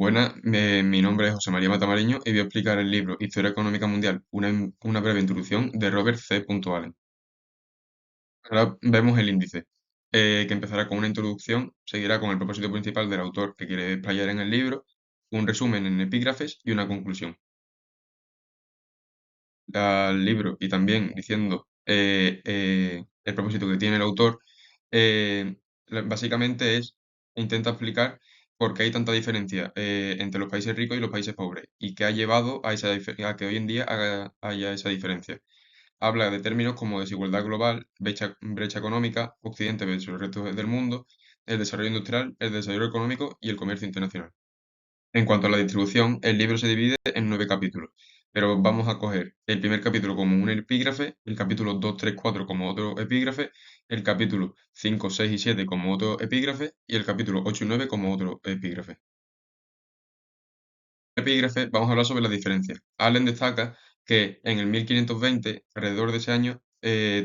Buenas, mi nombre es José María Matamariño y voy a explicar el libro Historia Económica Mundial, una breve introducción de Robert C. Allen. Ahora vemos el índice, que empezará con una introducción, seguirá con el propósito principal del autor que quiere explayar en el libro, un resumen en epígrafes y una conclusión. Al libro y también diciendo el propósito que tiene el autor, básicamente intenta explicar por qué hay tanta diferencia entre los países ricos y los países pobres y qué ha llevado a que hoy en día haya esa diferencia. Habla de términos como desigualdad global, brecha económica, Occidente versus el resto del mundo, el desarrollo industrial, el desarrollo económico y el comercio internacional. En cuanto a la distribución, el libro se divide en 9 capítulos, pero vamos a coger el primer capítulo como un epígrafe, el capítulo 2, 3, 4 como otro epígrafe, el capítulo 5, 6 y 7 como otro epígrafe y el capítulo 8 y 9 como otro epígrafe. Epígrafe, vamos a hablar sobre las diferencias. Allen destaca que en el 1520, alrededor de ese año,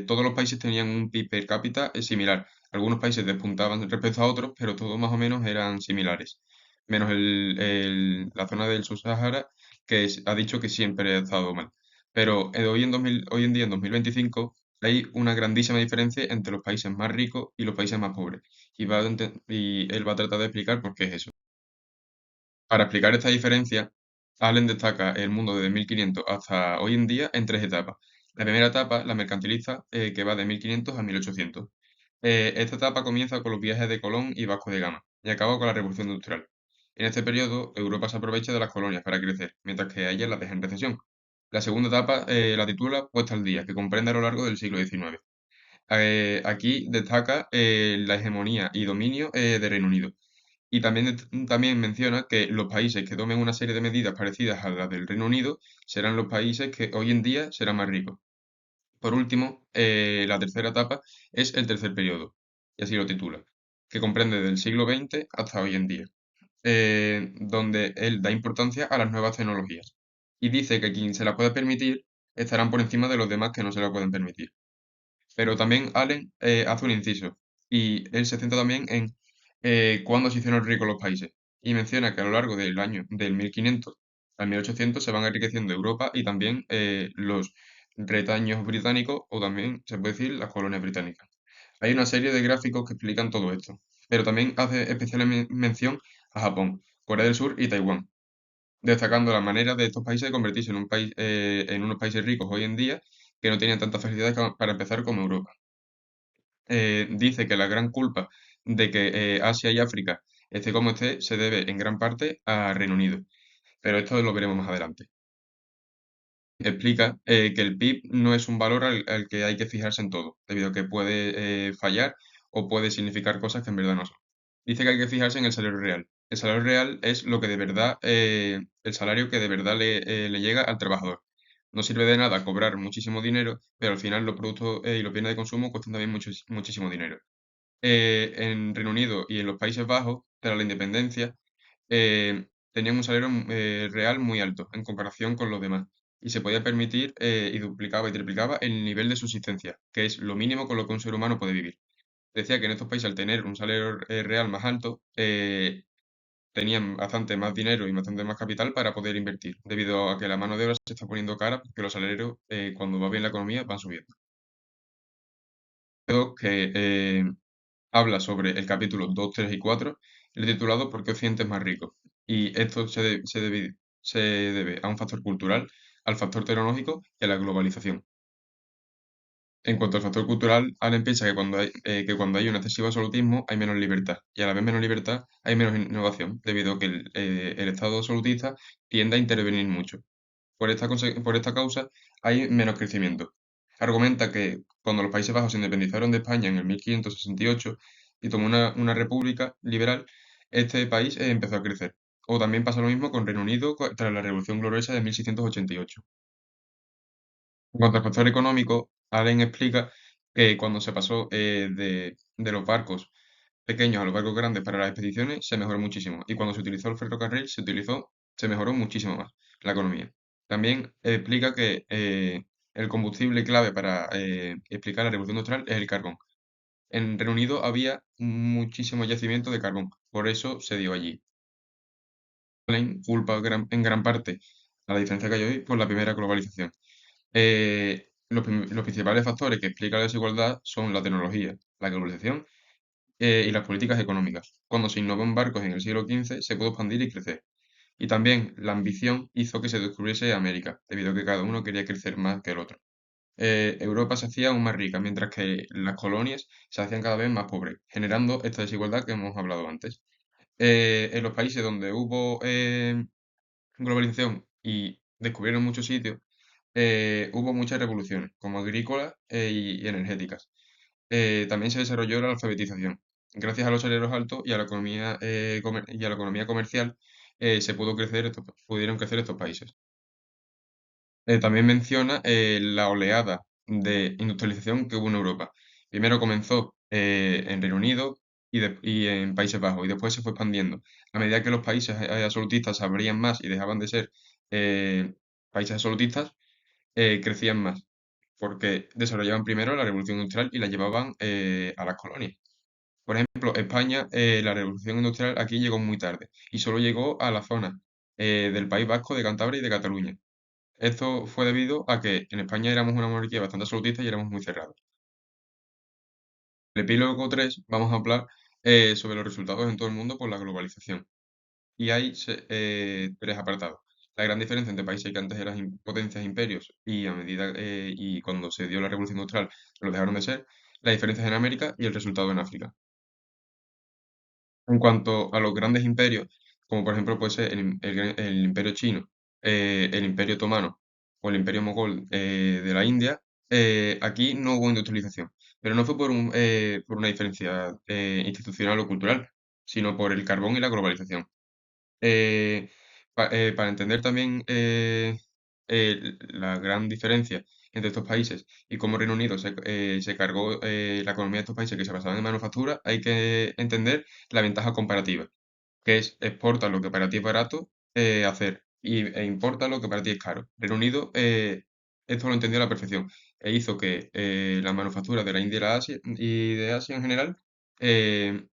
todos los países tenían un PIB per cápita similar. Algunos países despuntaban respecto a otros, pero todos más o menos eran similares. Menos la zona del Sub-Sahara, ha dicho que siempre ha estado mal. Pero hoy en día, en 2025, hay una grandísima diferencia entre los países más ricos y los países más pobres. Y él va a tratar de explicar por qué es eso. Para explicar esta diferencia, Allen destaca el mundo desde 1500 hasta hoy en día en tres etapas. La primera etapa, la mercantilista, que va de 1500 a 1800. Esta etapa comienza con los viajes de Colón y Vasco de Gama y acaba con la Revolución Industrial. En este periodo, Europa se aprovecha de las colonias para crecer, mientras que a ellas las deja en recesión. La segunda etapa la titula Puesta al Día, que comprende a lo largo del siglo XIX. Aquí destaca la hegemonía y dominio de Reino Unido. Y también menciona que los países que tomen una serie de medidas parecidas a las del Reino Unido serán los países que hoy en día serán más ricos. Por último, la tercera etapa es el tercer periodo, y así lo titula, que comprende del siglo XX hasta hoy en día, donde él da importancia a las nuevas tecnologías y dice que quien se las pueda permitir estarán por encima de los demás que no se la pueden permitir. Pero también Allen hace un inciso y él se centra también en cuándo se hicieron ricos los países y menciona que a lo largo del año del 1500 al 1800 se van enriqueciendo Europa y también los retaños británicos o también se puede decir las colonias británicas. Hay una serie de gráficos que explican todo esto, pero también hace especial mención a Japón, Corea del Sur y Taiwán, destacando la manera de estos países de convertirse en unos países ricos hoy en día que no tenían tantas facilidades para empezar como Europa. Dice que la gran culpa de que Asia y África esté como esté se debe en gran parte a Reino Unido, pero esto lo veremos más adelante. Explica que el PIB no es un valor al que hay que fijarse en todo, debido a que puede fallar o puede significar cosas que en verdad no son. Dice que hay que fijarse en el salario real. El salario real es lo que de verdad, el salario que de verdad le llega al trabajador. No sirve de nada cobrar muchísimo dinero, pero al final los productos y los bienes de consumo cuestan también muchísimo dinero. En Reino Unido y en los Países Bajos, tras la independencia, tenían un salario real muy alto en comparación con los demás y se podía permitir y duplicaba y triplicaba el nivel de subsistencia, que es lo mínimo con lo que un ser humano puede vivir. Decía que en estos países, al tener un salario real más alto, tenían bastante más dinero y bastante más capital para poder invertir, debido a que la mano de obra se está poniendo cara porque los salarios, cuando va bien la economía, van subiendo. Creo que habla sobre el capítulo 2, 3 y 4, el titulado ¿Por qué Occidente es más rico? Y esto se debe a un factor cultural, al factor tecnológico y a la globalización. En cuanto al factor cultural, Allen piensa que cuando hay un excesivo absolutismo hay menos libertad, y a la vez menos libertad hay menos innovación, debido a que el Estado absolutista tiende a intervenir mucho. Por esta causa hay menos crecimiento. Argumenta que cuando los Países Bajos se independizaron de España en el 1568 y ocho y tomó una república liberal, este país empezó a crecer. O también pasa lo mismo con Reino Unido tras la Revolución Gloriosa de 1688. En cuanto al factor económico, Allen explica que cuando se pasó de los barcos pequeños a los barcos grandes para las expediciones, se mejoró muchísimo. Y cuando se utilizó el ferrocarril, se mejoró muchísimo más la economía. También explica que el combustible clave para explicar la revolución industrial es el carbón. En Reino Unido había muchísimo yacimiento de carbón, por eso se dio allí. culpa en gran parte a la diferencia que hay hoy por la primera globalización. Los principales factores que explican la desigualdad son la tecnología, la globalización y las políticas económicas. Cuando se innovó en barcos en el siglo XV, se pudo expandir y crecer. Y también la ambición hizo que se descubriese América, debido a que cada uno quería crecer más que el otro. Europa se hacía aún más rica, mientras que las colonias se hacían cada vez más pobres, generando esta desigualdad que hemos hablado antes. En los países donde hubo globalización y descubrieron muchos sitios, hubo muchas revoluciones, como agrícolas y energéticas. También se desarrolló la alfabetización. Gracias a los salarios altos y a la economía, y a la economía comercial, pudieron crecer estos países. También menciona la oleada de industrialización que hubo en Europa. Primero comenzó en Reino Unido y en Países Bajos, y después se fue expandiendo. A medida que los países absolutistas se abrían más y dejaban de ser eh, países absolutistas, crecían más, porque desarrollaban primero la revolución industrial y la llevaban a las colonias. Por ejemplo, España, la revolución industrial aquí llegó muy tarde y solo llegó a la zona del País Vasco, de Cantabria y de Cataluña. Esto fue debido a que en España éramos una monarquía bastante absolutista y éramos muy cerrados. En el epílogo 3 vamos a hablar sobre los resultados en todo el mundo por la globalización. Y hay tres apartados. La gran diferencia entre países que antes eran potencias, imperios, y a medida y cuando se dio la revolución industrial lo dejaron de ser, las diferencias en América y el resultado en África. En cuanto a los grandes imperios, como por ejemplo puede ser el imperio chino, el imperio otomano o el imperio mogol de la India, aquí no hubo industrialización, pero no fue por una diferencia institucional o cultural, sino por el carbón y la globalización. Eh, para entender también la gran diferencia entre estos países y cómo Reino Unido se cargó la economía de estos países que se basaban en manufactura, hay que entender la ventaja comparativa, que es exporta lo que para ti es barato hacer e importa lo que para ti es caro. Reino Unido esto lo entendió a la perfección e hizo que las manufacturas de la India y de Asia en general eh,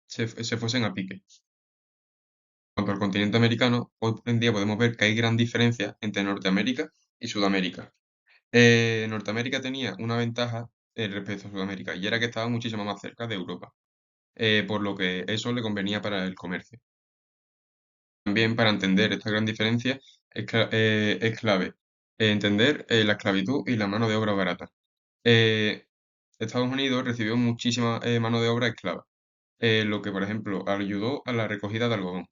se fuesen a pique. Cuanto al continente americano, hoy en día podemos ver que hay gran diferencia entre Norteamérica y Sudamérica. Norteamérica tenía una ventaja respecto a Sudamérica, y era que estaba muchísimo más cerca de Europa, por lo que eso le convenía para el comercio. También para entender esta gran diferencia es clave entender la esclavitud y la mano de obra barata. Eh, Estados Unidos recibió muchísima mano de obra esclava, lo que, por ejemplo, ayudó a la recogida de algodón.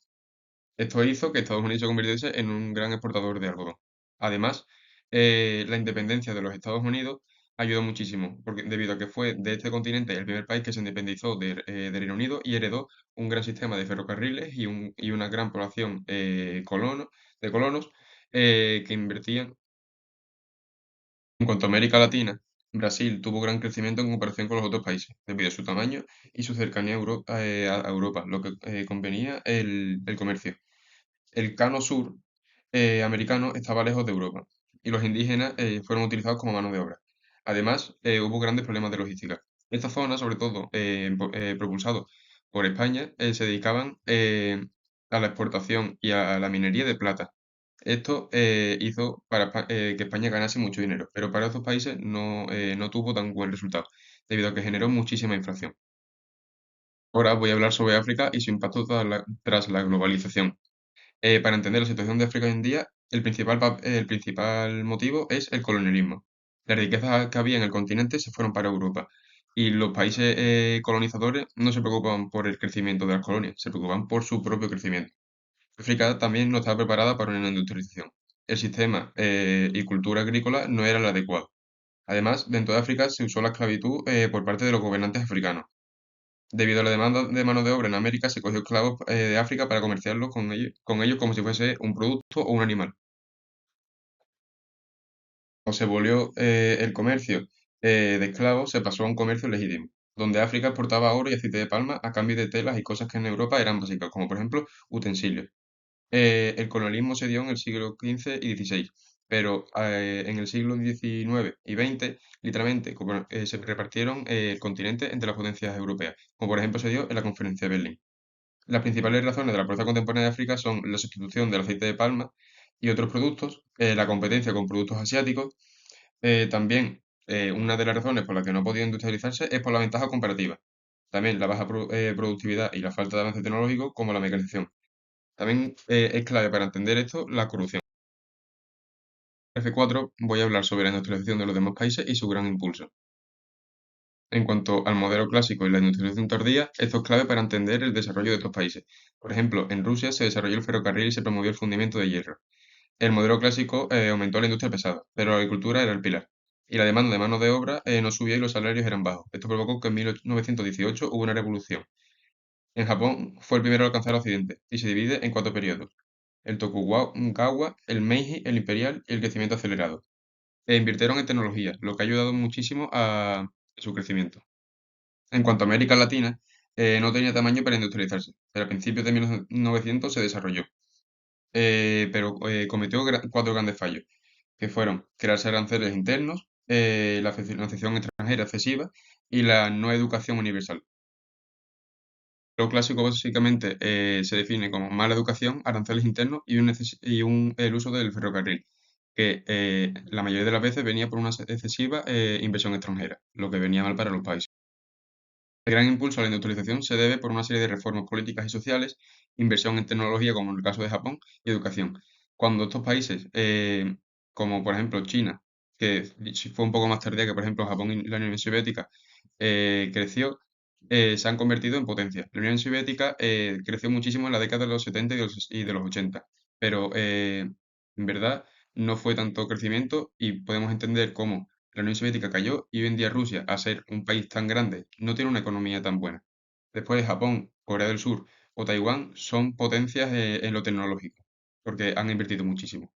Esto hizo que Estados Unidos se convirtiese en un gran exportador de algodón. Además, la independencia de los Estados Unidos ayudó muchísimo, porque debido a que fue de este continente el primer país que se independizó de Reino Unido y heredó un gran sistema de ferrocarriles y una gran población de colonos que invertían. En cuanto a América Latina, Brasil tuvo gran crecimiento en comparación con los otros países, debido a su tamaño y su cercanía a Europa, lo que convenía el comercio. El Cano Sur americano estaba lejos de Europa y los indígenas fueron utilizados como mano de obra. Además, hubo grandes problemas de logística. Esta zona, sobre todo propulsado por España, se dedicaban a la exportación y a la minería de plata. Esto hizo que España ganase mucho dinero, pero para estos países no tuvo tan buen resultado, debido a que generó muchísima inflación. Ahora voy a hablar sobre África y su impacto tras la globalización. Para entender la situación de África hoy en día, el principal motivo es el colonialismo. Las riquezas que había en el continente se fueron para Europa y los países colonizadores no se preocupaban por el crecimiento de las colonias, se preocupaban por su propio crecimiento. África también no estaba preparada para una industrialización. El sistema y cultura agrícola no era el adecuado. Además, dentro de África se usó la esclavitud por parte de los gobernantes africanos. Debido a la demanda de mano de obra en América, se cogió esclavos de África para comerciarlos con ellos como si fuese un producto o un animal. Cuando se volvió el comercio de esclavos, se pasó a un comercio legítimo, donde África exportaba oro y aceite de palma a cambio de telas y cosas que en Europa eran básicas, como por ejemplo utensilios. El colonialismo se dio en el siglo XV y XVI, pero en el siglo XIX y XX, literalmente, se repartieron el continente entre las potencias europeas, como por ejemplo se dio en la Conferencia de Berlín. Las principales razones de la pobreza contemporánea de África son la sustitución del aceite de palma y otros productos, la competencia con productos asiáticos, también una de las razones por las que no ha podido industrializarse es por la ventaja comparativa. También la baja productividad y la falta de avance tecnológico como la mecanización. También es clave para entender esto la corrupción. F4 voy a hablar sobre la industrialización de los demás países y su gran impulso. En cuanto al modelo clásico y la industrialización tardía, esto es clave para entender el desarrollo de estos países. Por ejemplo, en Rusia se desarrolló el ferrocarril y se promovió el fundimiento de hierro. El modelo clásico aumentó la industria pesada, pero la agricultura era el pilar. Y la demanda de mano de obra no subía y los salarios eran bajos. Esto provocó que en 1918 hubo una revolución. En Japón fue el primero en alcanzar Occidente y se divide en cuatro periodos: el Tokugawa, el Meiji, el Imperial y el crecimiento acelerado. E invirtieron en tecnología, lo que ha ayudado muchísimo a su crecimiento. En cuanto a América Latina, no tenía tamaño para industrializarse, pero a principios de 1900 se desarrolló, pero cometió cuatro grandes fallos, que fueron crearse aranceles internos, la financiación extranjera excesiva y la no educación universal. Lo clásico básicamente se define como mala educación, aranceles internos y el uso del ferrocarril, que la mayoría de las veces venía por una excesiva inversión extranjera, lo que venía mal para los países. El gran impulso a la industrialización se debe por una serie de reformas políticas y sociales, inversión en tecnología, como en el caso de Japón, y educación. Cuando estos países, como por ejemplo China, que sí fue un poco más tardía que por ejemplo Japón y la Unión Soviética, creció, se han convertido en potencias. La Unión Soviética creció muchísimo en la década de los 70 y de los 80, pero en verdad no fue tanto crecimiento y podemos entender cómo la Unión Soviética cayó y hoy en día Rusia, a ser un país tan grande, no tiene una economía tan buena. Después Japón, Corea del Sur o Taiwán son potencias en lo tecnológico, porque han invertido muchísimo.